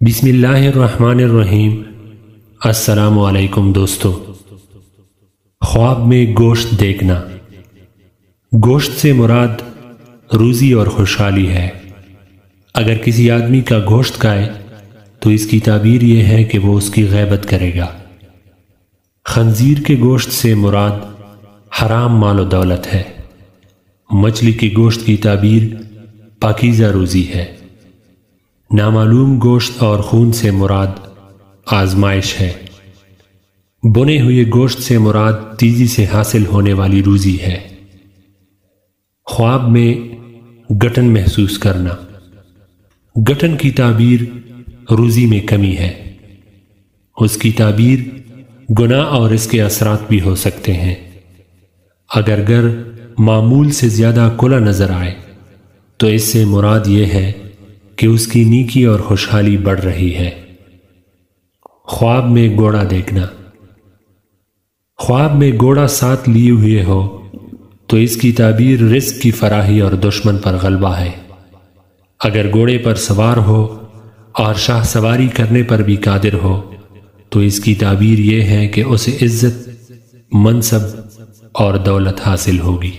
بسم اللہ الرحمن الرحیم۔ السلام علیکم دوستو۔ خواب میں گوشت دیکھنا۔ گوشت سے مراد روزی اور خوشحالی ہے۔ اگر کسی آدمی کا گوشت کھائے تو اس کی تعبیر یہ ہے کہ وہ اس کی غیبت کرے گا۔ خنزیر کے گوشت سے مراد حرام مال و دولت ہے۔ مچھلی کے گوشت کی تعبیر پاکیزہ روزی ہے۔ نامعلوم گوشت اور خون سے مراد آزمائش ہے۔ بنے ہوئے گوشت سے مراد تیزی سے حاصل ہونے والی روزی ہے۔ خواب میں گٹن محسوس کرنا۔ گٹن کی تعبیر روزی میں کمی ہے۔ اس کی تعبیر گناہ اور اس کے اثرات بھی ہو سکتے ہیں۔ اگر گھر معمول سے زیادہ کھلا نظر آئے تو اس سے مراد یہ ہے کہ اس کی نیکی اور خوشحالی بڑھ رہی ہے۔ خواب میں گھوڑا دیکھنا۔ خواب میں گھوڑا ساتھ لیے ہوئے ہو تو اس کی تعبیر رزق کی فراخی اور دشمن پر غلبہ ہے۔ اگر گھوڑے پر سوار ہو اور شاہ سواری کرنے پر بھی قادر ہو تو اس کی تعبیر یہ ہے کہ اسے عزت، منصب اور دولت حاصل ہوگی۔